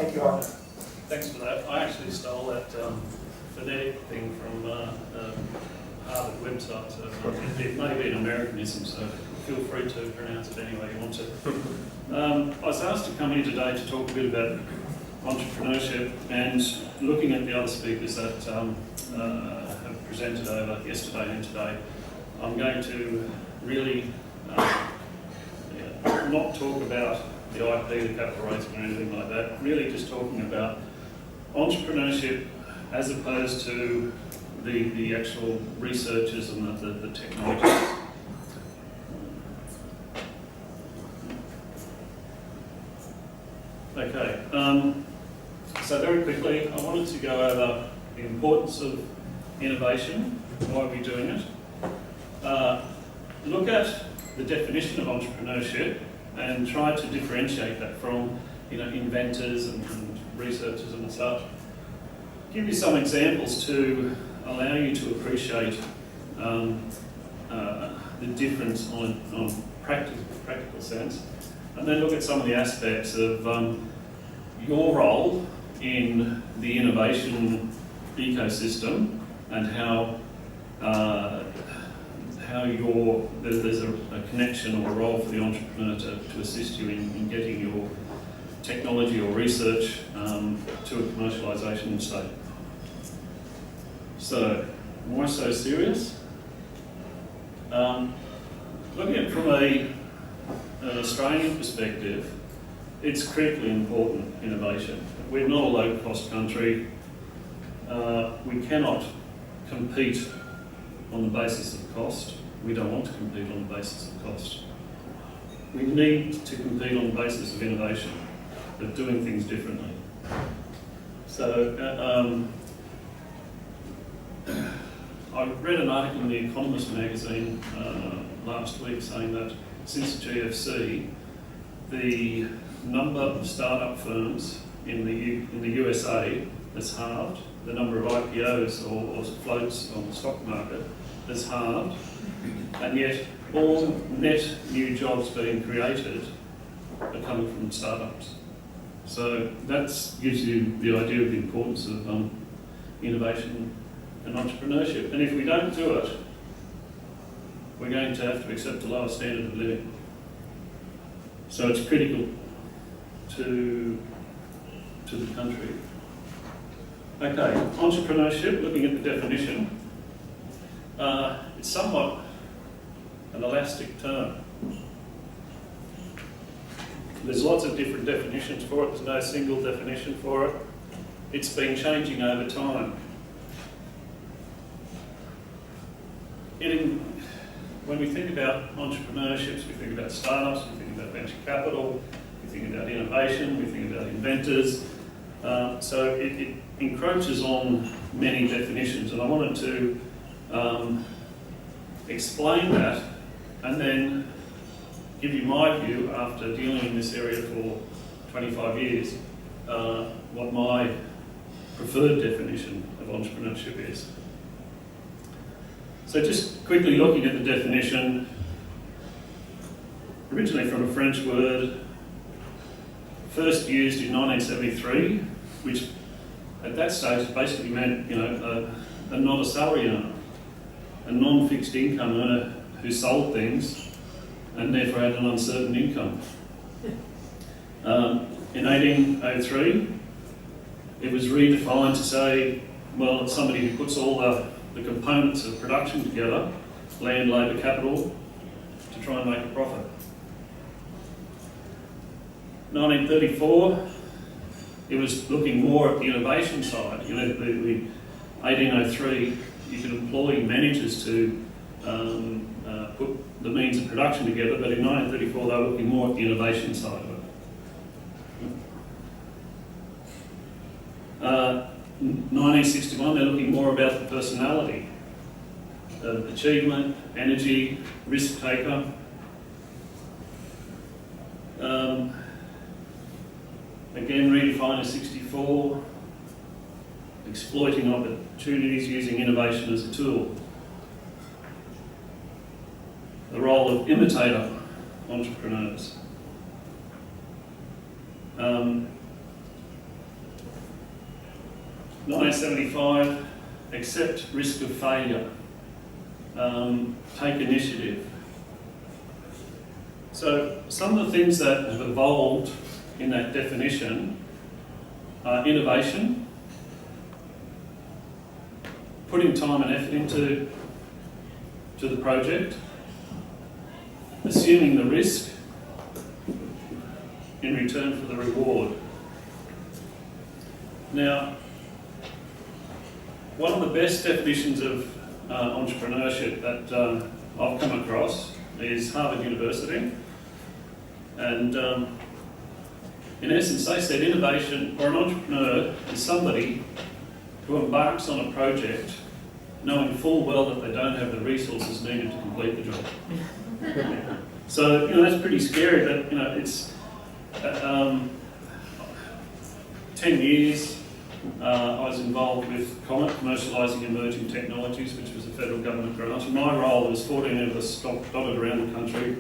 Thank you, Arthur. Thanks for that. I actually stole that phonetic thing from Harvard website, so it may be an Americanism, so feel free to pronounce it any way you want to. I was asked to come here today to talk a bit about entrepreneurship, and looking at the other speakers that have presented over yesterday and today, I'm going to really not talk about the IP, the capital raising or anything like that, really just talking about entrepreneurship as opposed to the actual researchers and the technologies. Okay, so very quickly, I wanted to go over the importance of innovation, why are we doing it, look at the definition of entrepreneurship and try to differentiate that from inventors and researchers and such. Give you some examples to allow you to appreciate the difference on practical sense, and then look at some of the aspects of your role in the innovation ecosystem and how there's a connection or a role for the entrepreneur to assist you in getting your technology or research to a commercialisation state. So, why so serious? Looking at it from an Australian perspective, it's critically important, innovation. We're not a low-cost country. We cannot compete on the basis of cost. We don't want to compete on the basis of cost. We need to compete on the basis of innovation, of doing things differently. So, I read an article in The Economist magazine last week saying that since the GFC, the number of startup firms in the USA has halved. The number of IPOs or floats on the stock market has halved, and yet all net new jobs being created are coming from startups. So that gives you the idea of the importance of innovation and entrepreneurship. And if we don't do it, we're going to have to accept a lower standard of living. So it's critical to the country. Okay, entrepreneurship, looking at the definition, it's somewhat an elastic term. There's lots of different definitions for it, there's no single definition for it. It's been changing over time. When we think about entrepreneurships, we think about startups, we think about venture capital, we think about innovation, we think about inventors. So it encroaches on many definitions, and I wanted to explain that and then give you my view after dealing in this area for 25 years, what my preferred definition of entrepreneurship is. So just quickly looking at the definition, originally from a French word, first used in 1973, which at that stage basically meant, not a salary earner, a non-fixed income earner who sold things and therefore had an uncertain income. In 1803, it was redefined to say, well, it's somebody who puts all the components of production together, land, labour, capital, to try and make a profit. 1934, it was looking more at the innovation side. The 1803, you could employ managers to put the means of production together, but in 1934 they were looking more at the innovation side of it. 1961, they're looking more about the personality, achievement, energy, risk taker. Again, redefined as 64, exploiting opportunities using innovation as a tool. The role of imitator entrepreneurs. 1975, accept risk of failure, take initiative. So some of the things that have evolved in that definition are innovation, putting time and effort into the project, assuming the risk in return for the reward. Now, one of the best definitions of entrepreneurship that I've come across is Harvard University, and in essence they said innovation, or an entrepreneur, is somebody who embarks on a project knowing full well that they don't have the resources needed to complete the job. So, that's pretty scary, but, it's 10 years I was involved with commercialising emerging technologies, which was a federal government grant. And my role, there was 14 of us dotted around the country,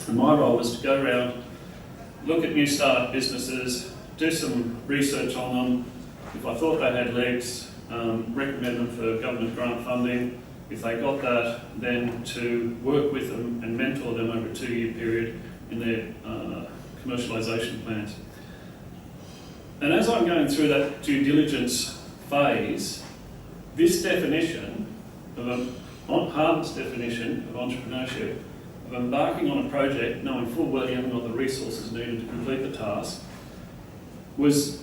and my role was to go around, look at new startup businesses, do some research on them. If I thought they had legs, recommend them for government grant funding. If they got that, then to work with them and mentor them over a 2-year period in their commercialisation plans. And as I'm going through that due diligence phase, this definition of Harvard's definition of entrepreneurship, of embarking on a project knowing full well you haven't got the resources needed to complete the task, was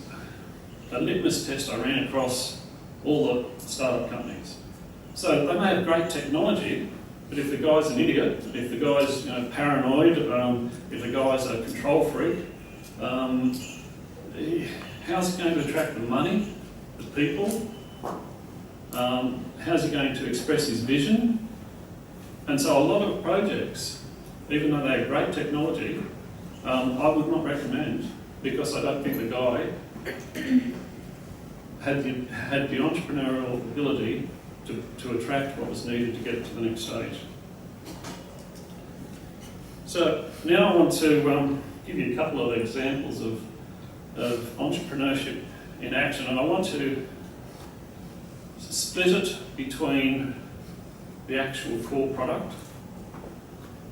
a litmus test I ran across all the startup companies. So they may have great technology, but if the guy's an idiot, if the guy's paranoid, if the guy's a control freak, how's he going to attract the money, the people? How's he going to express his vision? And so a lot of projects, even though they have great technology, I would not recommend, because I don't think the guy had the entrepreneurial ability to attract what was needed to get it to the next stage. So now I want to give you a couple of examples of entrepreneurship in action, and I want to split it between the actual core product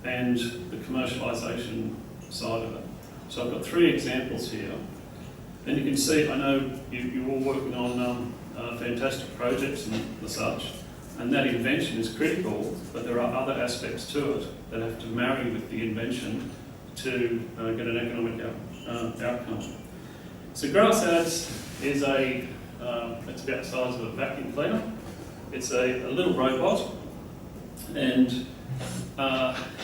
and the commercialisation side of it. So I've got 3 examples here, and you can see, I know you're all working on fantastic projects and the such, and that invention is critical, but there are other aspects to it that have to marry with the invention to get an economic outcome. So Grass Ads is it's about the size of a vacuum cleaner. It's a little robot, and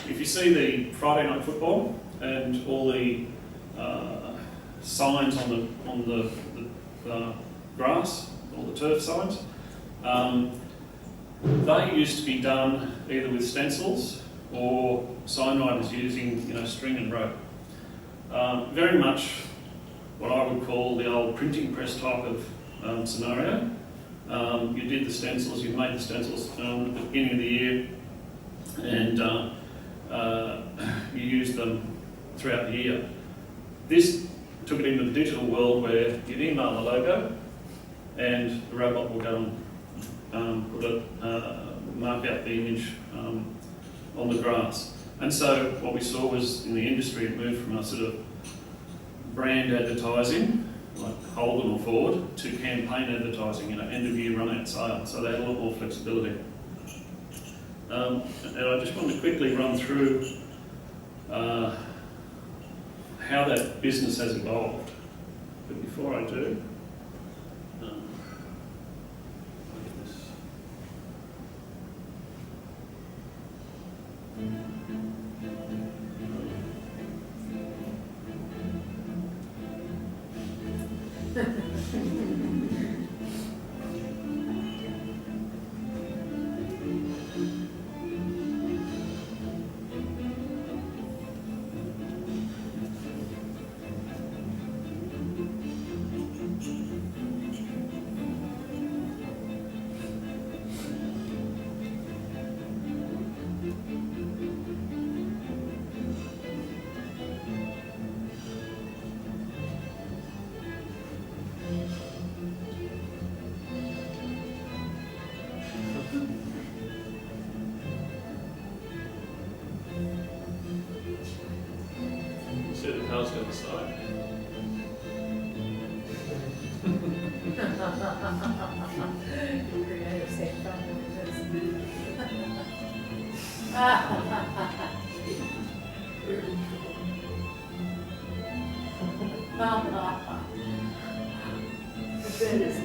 if you see the Friday night football and all the signs on the grass, all the turf signs, they used to be done either with stencils or signwriters using string and rope. Very much what I would call the old printing press type of scenario. You did the stencils, you made the stencils at the beginning of the year, and you used them throughout the year. This took it into the digital world where you'd email the logo and the robot will go and mark out the image on the grass. And so what we saw was in the industry it moved from a sort of brand advertising, like Holden or Ford, to campaign advertising, end of year run out sale. So they had a lot more flexibility. And I just want to quickly run through how that business has evolved. But before I do, look at this. Creative same problem with this. That is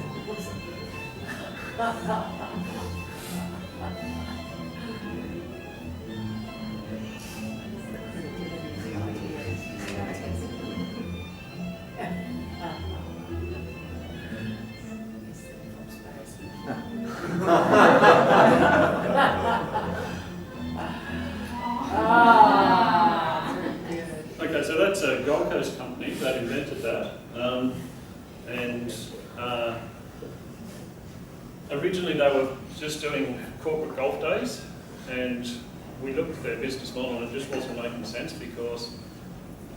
Okay, so that's a Gold Coast company that invented that. Originally they were just doing corporate golf days, and we looked at their business model and it just wasn't making sense, because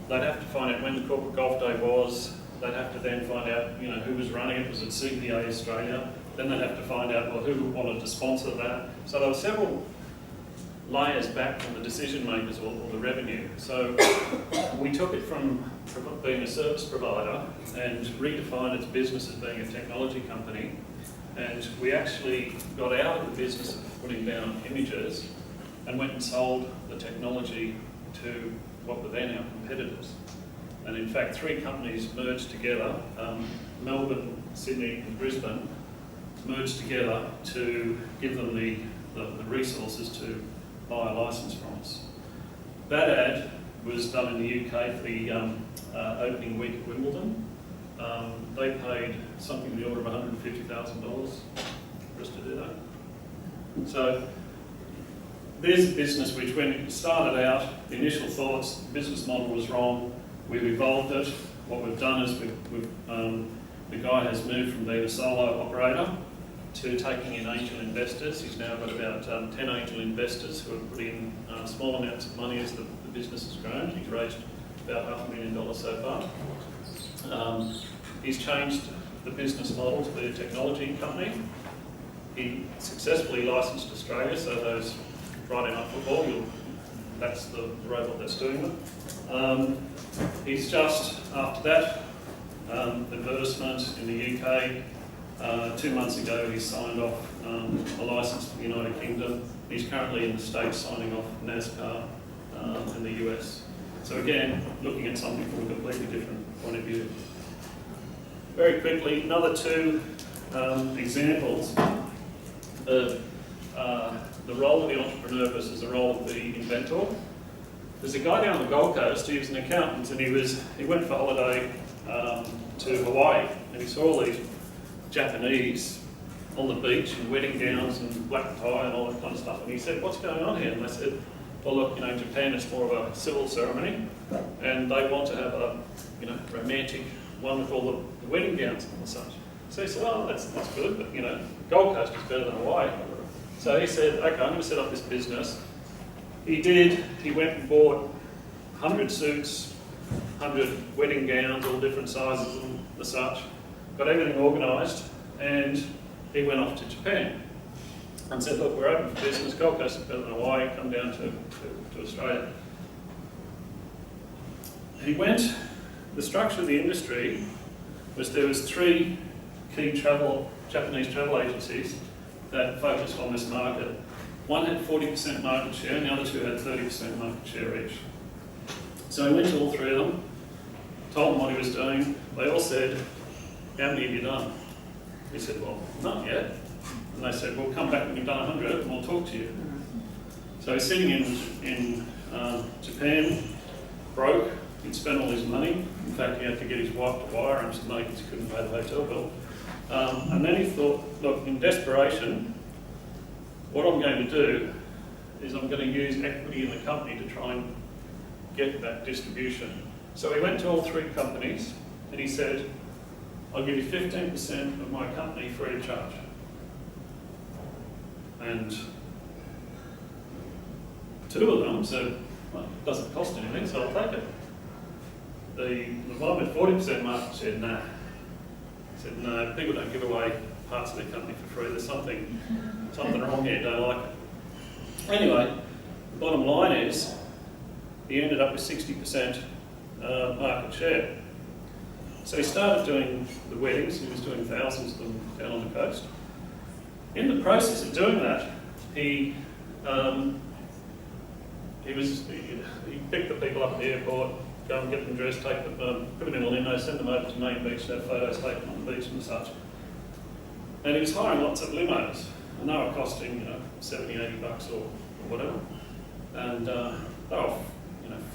they'd have to find out when the corporate golf day was, they'd have to then find out, you know, who was running it. Was it CPA Australia? Then they'd have to find out, well, who wanted to sponsor that. So there were several layers back from the decision makers or the revenue. So we took it from being a service provider and redefined its business as being a technology company. And we actually got out of the business of putting down images and went and sold the technology to what were then our competitors. And in fact, 3 companies merged together, Melbourne, Sydney and Brisbane, merged together to give them the resources to buy a licence from us. That ad was done in the UK for the opening week at Wimbledon. They paid something in the order of $150,000 for us to do that. So there's a business which, when it started out, the initial thoughts, the business model was wrong. We've evolved it. What we've done is the guy has moved from being a solo operator to taking in angel investors. He's now got about 10 angel investors who have put in small amounts of money as the business has grown. He's raised about $500,000 so far. He's changed the business model to be a technology company. He successfully licensed Australia, so those Friday night football, that's the robot that's doing them. He's just, after that advertisement in the UK, 2 months ago he signed off a licence for the United Kingdom. He's currently in the States signing off NASCAR in the US. So again, looking at something from a completely different point of view. Very quickly, another 2 examples of the role of the entrepreneur versus the role of the inventor. There's a guy down the Gold Coast, he was an accountant, and he went for holiday to Hawaii, and he saw all these Japanese on the beach in wedding gowns and black tie and all that kind of stuff, and he said, "What's going on here?" And they said, "Well, look, you know, in Japan it's more of a civil ceremony, and they want to have a, you know, romantic one with all the wedding gowns and such." So he said, "Oh, that's good, but you know, Gold Coast is better than Hawaii." So he said, "Okay, I'm going to set up this business." He did. He went and bought 100 suits, 100 wedding gowns, all different sizes and the such. Got everything organised, and he went off to Japan and said, "Look, we're open for business. Gold Coast is better than Hawaii. Come down to Australia." He went. The structure of the industry was there was 3 key Japanese travel agencies that focused on this market. One had 40% market share, and the other 2 had 30% market share each. So he went to all 3 of them, told them what he was doing. They all said, "How many have you done?" He said, "Well, none yet." And they said, "Well, come back when you've done 100 and we'll talk to you." So he's sitting in Japan, broke. He'd spent all his money. In fact, he had to get his wife to wire him some money because he couldn't pay the hotel bill. And then he thought, look, in desperation, what I'm going to do is I'm going to use equity in the company to try and get that distribution. So he went to all 3 companies and he said, "I'll give you 15% of my company free of charge." And 2 of them said, "Well, it doesn't cost anything, so I'll take it." The one with 40% market share, nah. He said, "No, people don't give away parts of their company for free. There's something wrong here, don't like it." Anyway, the bottom line is, he ended up with 60% market share. So he started doing the weddings. He was doing thousands of them down on the coast. In the process of doing that, he picked the people up at the airport, go and get them dressed, take them, put them in a limo, send them over to Main Beach to have photos taken on the beach and such. And he was hiring lots of limos, and they were costing, $70, $80 or whatever. And they were,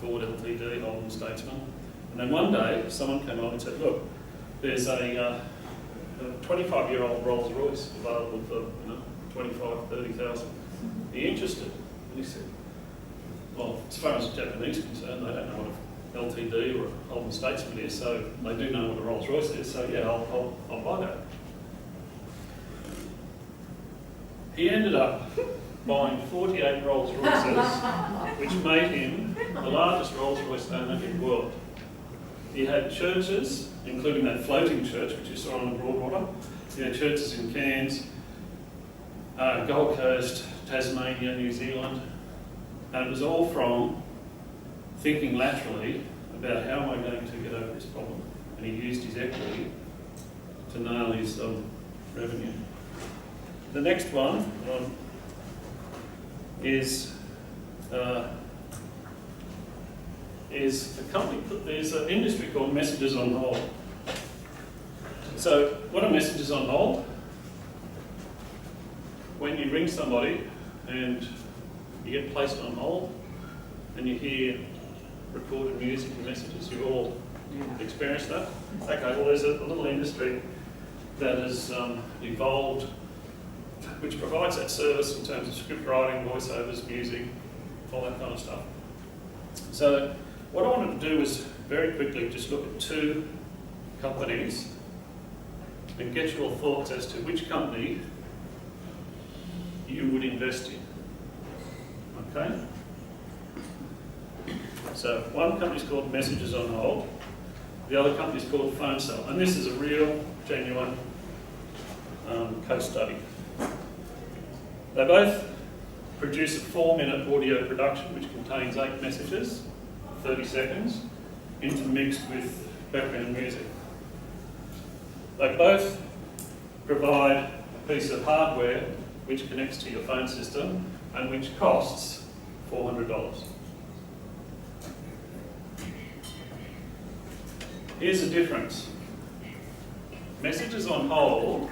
Ford, LTD, Holden, Statesman. And then one day, someone came on and said, look, there's a 25-year-old Rolls Royce available for, 25, 30,000. Are you interested? And he said, well, as far as the Japanese are concerned, they don't know what a LTD or a Holden Statesman is, so they do know what a Rolls Royce is, so yeah, I'll buy that. He ended up buying 48 Rolls Royces, which made him the largest Rolls Royce owner in the world. He had churches, including that floating church which you saw on the Broadwater. He had churches in Cairns, Gold Coast, Tasmania, New Zealand, and it was all from thinking laterally about how am I going to get over this problem. And he used his equity to nail his revenue. The next one is a company. There's an industry called messages on hold. So, what are messages on hold? When you ring somebody and you get placed on hold and you hear recorded music and messages, you all experienced that? Okay, well there's a little industry that has evolved which provides that service in terms of script writing, voiceovers, music, all that kind of stuff. So what I wanted to do was very quickly just look at two companies and get your thoughts as to which company you would invest in. Okay? So one company is called Messages on Hold, the other company is called PhoneCell, and this is a real, genuine case study. They both produce a 4-minute audio production which contains 8 messages, 30 seconds, intermixed with background music. They both provide a piece of hardware which connects to your phone system and which costs $400. Here's the difference. Messages on Hold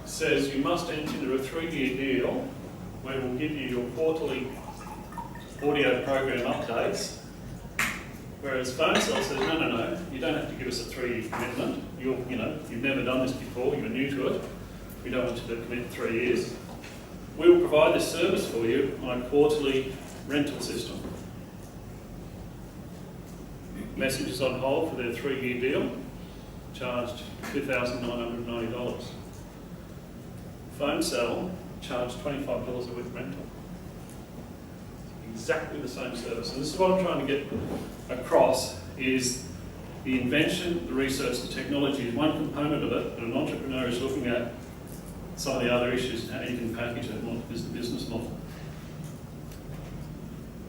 says you must enter into a 3-year deal where we'll give you your quarterly audio program updates, whereas PhoneCell says, no, you don't have to give us a 3-year commitment. You've never done this before, you're new to it. We don't want you to commit 3 years. We will provide this service for you on a quarterly rental system. Messages on Hold for their 3-year deal charged $2,990. PhoneCell charged $25 a week rental. Exactly the same service. And this is what I'm trying to get across is the invention, the research, the technology is one component of it, but an entrepreneur is looking at some of the other issues and how you can package it, what is the business model.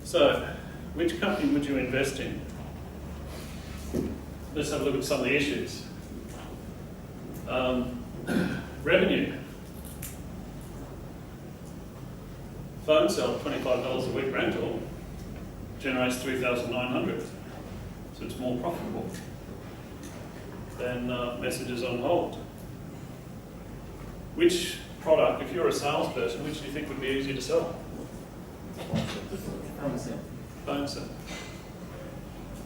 So, which company would you invest in? Let's have a look at some of the issues. Revenue. PhoneCell, $25 a week rental, generates $3,900, so it's more profitable than Messages on Hold. Which product, if you're a salesperson, which do you think would be easier to sell? PhoneCell.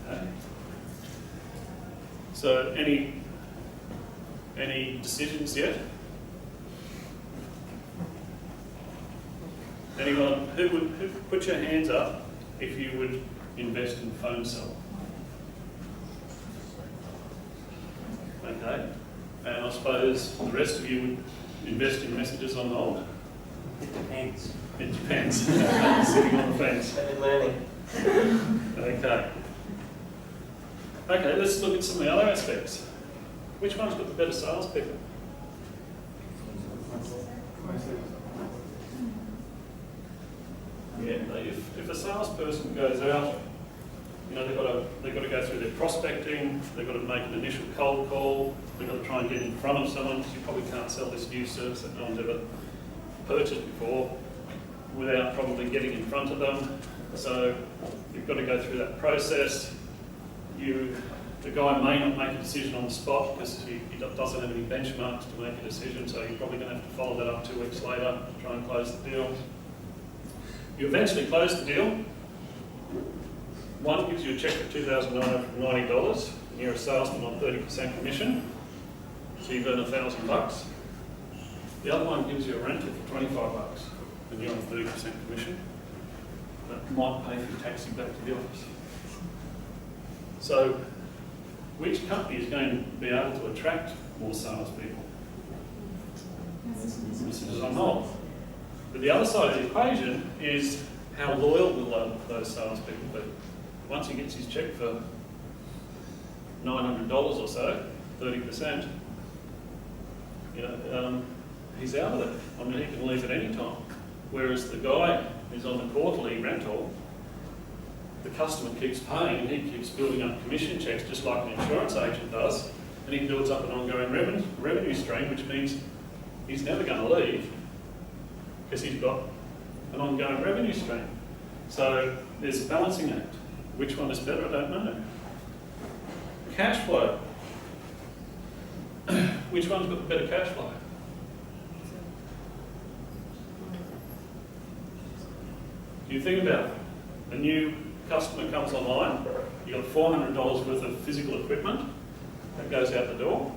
Okay. So any decisions yet? Anyone who put your hands up if you would invest in PhoneCell? Okay. And I suppose the rest of you would invest in Messages on Hold? It depends. It depends. Sitting on the fence. I've been learning. Okay. Okay, let's look at some of the other aspects. Which one's got the better salespeople? Yeah, if a salesperson goes out You know, they've got to go through their prospecting, they've got to make an initial cold call, they've got to try and get in front of someone, because you probably can't sell this new service that no one's ever purchased before without probably getting in front of them. So you've got to go through that process. The guy may not make a decision on the spot because he doesn't have any benchmarks to make a decision, so you're probably going to have to follow that up 2 weeks later to try and close the deal. You eventually close the deal. One gives you a cheque for $2,990 and you're a salesman on 30% commission, so you've earned $1,000. The other one gives you a rental for $25 and you're on 30% commission. That might pay for your taxi back to the office. So, which company is going to be able to attract more salespeople? Messages on hold. But the other side of the equation is how loyal will those salespeople be? Once he gets his cheque for $900 or so, 30%, you know, he's out of it. I mean, he can leave at any time. Whereas the guy who's on the quarterly rental, the customer keeps paying and he keeps building up commission checks just like an insurance agent does, and he builds up an ongoing revenue stream, which means he's never going to leave because he's got an ongoing revenue stream. So there's a balancing act. Which one is better? I don't know. Cash flow. Which one's got the better cash flow? Do you think about it? A new customer comes online, you've got $400 worth of physical equipment that goes out the door.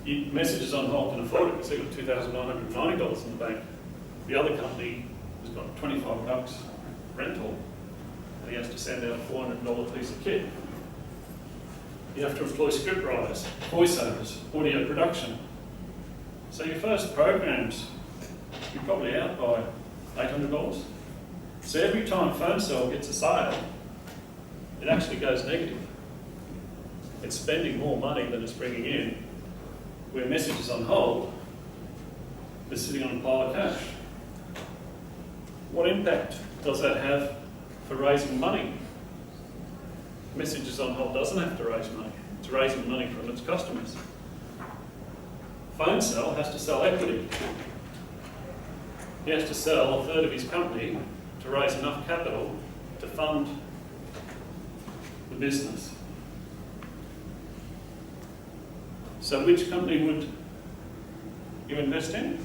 Messages on hold can afford it because they've got $2,990 in the bank. The other company has got $25 rental and he has to send out a $400 piece of kit. You have to employ script writers, voiceovers, audio production. So your first programs, you're probably out by $800. So every time phone cell gets a sale, it actually goes negative. It's spending more money than it's bringing in, where messages on hold is sitting on a pile of cash. What impact does that have for raising money? Messages on hold doesn't have to raise money. It's raising money from its customers. Phone cell has to sell equity. He has to sell a third of his company to raise enough capital to fund the business. So which company would you invest in?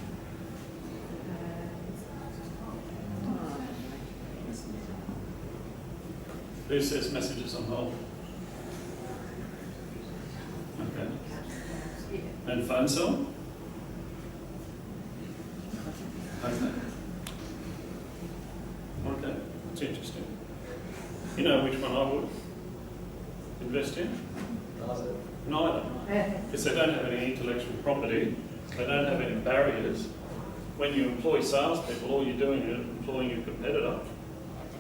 Who says messages on hold? Okay. And phone cell? Okay. Okay, that's interesting. You know which one I would invest in? Neither. Because they don't have any intellectual property, they don't have any barriers. When you employ salespeople, all you're doing is employing your competitor.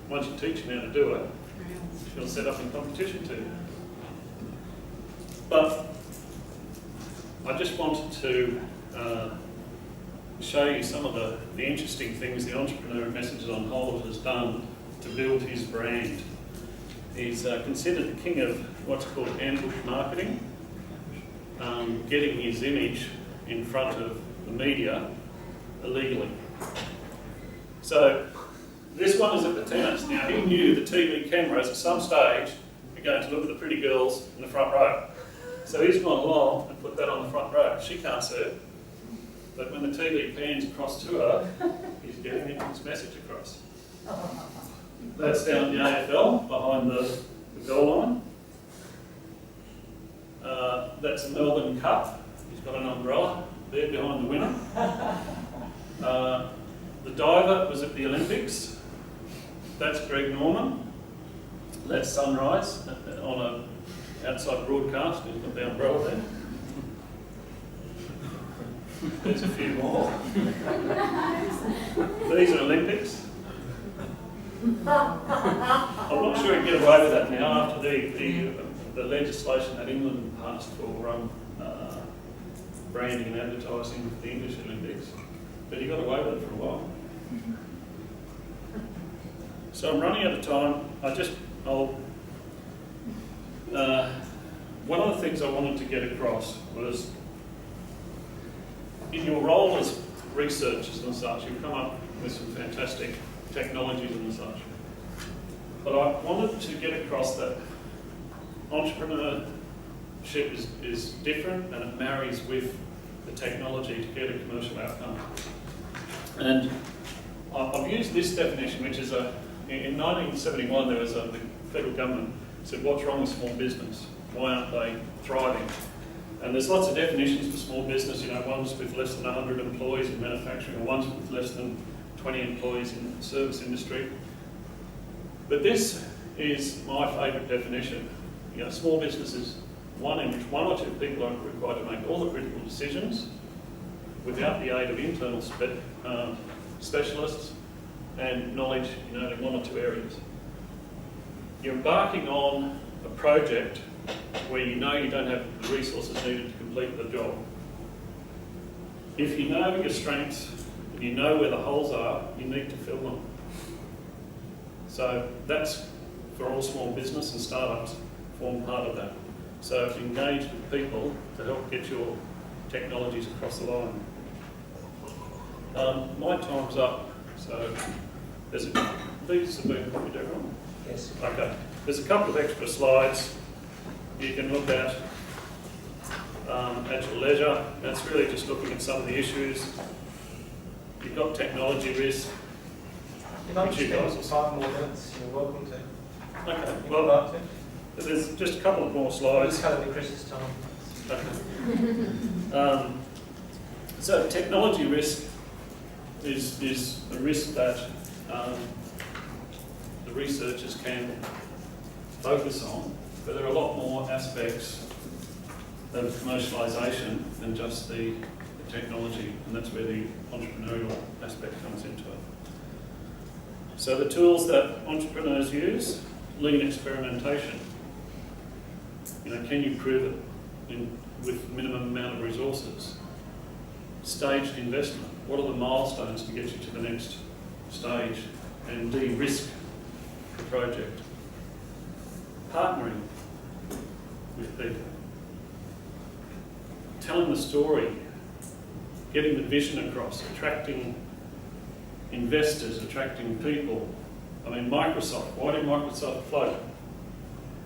Once you teach them how to do it, she'll set up in competition to you. But I just wanted to show you some of the interesting things the entrepreneur at Messages on Hold has done to build his brand. He's considered the king of what's called ambush marketing, getting his image in front of the media illegally. So this one is at the tennis. Now he knew the TV cameras at some stage were going to look at the pretty girls in the front row. So he's gone along and put that on the front row. She can't see it, but when the TV pans across to her, he's getting his message across. That's down the AFL, behind the goal line. That's a Melbourne Cup. He's got an umbrella there behind the winner. The diver was at the Olympics. That's Greg Norman. That's Sunrise on an outside broadcast. He's got the umbrella there. There's a few more. These are Olympics. I'm not sure you can get away with that now after the legislation that England passed for branding and advertising for the English Olympics. But he got away with it for a while. So I'm running out of time. I'll one of the things I wanted to get across was, in your role as researchers and such, you've come up with some fantastic technologies and such. But I wanted to get across that entrepreneurship is different, and it marries with the technology to get a commercial outcome. And I've used this definition, which is in 1971 there was the federal government said, what's wrong with small business? Why aren't they thriving? And there's lots of definitions for small business, one's with less than 100 employees in manufacturing, and one's with less than 20 employees in the service industry. But this is my favourite definition. Small business is one in which one or two people are required to make all the critical decisions without the aid of internal specialists and knowledge in only one or two areas. You're embarking on a project where you don't have the resources needed to complete the job. If you know your strengths and you know where the holes are, you need to fill them. So that's for all small business, and startups form part of that. So engage with people to help get your technologies across the line. My time's up, so these have been copied, everyone? Yes. Okay, there's a couple of extra slides you can look at your leisure. That's really just looking at some of the issues. You've got technology risk. If I spend 5 more minutes, you're welcome to. Okay, If well, you'd like to. there's just a couple of more It's slides. going to be Chris's time. Okay. So technology risk is a risk that the researchers can focus on, but there are a lot more aspects of commercialisation than just the technology, and that's where the entrepreneurial aspect comes into it. So the tools that entrepreneurs use: lean experimentation. Can you prove it with minimum amount of resources? Staged investment. What are the milestones to get you to the next stage and de-risk the project? Partnering with people. Telling the story. Getting the vision across. Attracting investors, attracting people. Microsoft. Why did Microsoft float?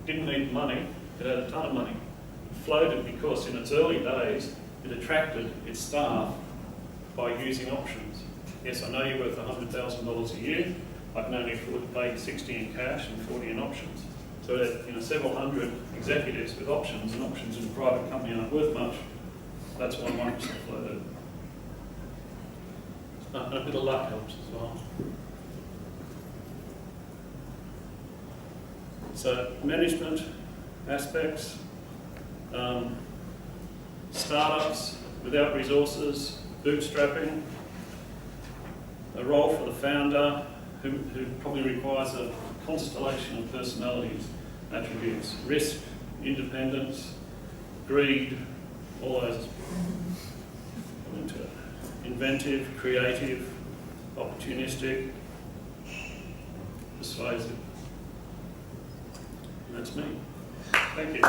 Didn't need money. It had a ton of money. It floated because in its early days, it attracted its staff by using options. Yes, I know you're worth $100,000 a year. I can only afford to pay 60 in cash and 40 in options. So that several hundred executives with options, and options in a private company aren't worth much. That's why Microsoft floated. And a bit of luck helps as well. So management aspects, startups without resources, bootstrapping, a role for the founder who probably requires a constellation of personalities, attributes, risk, independence, greed, all those come into it. Inventive, creative, opportunistic, persuasive. And that's me. Thank you.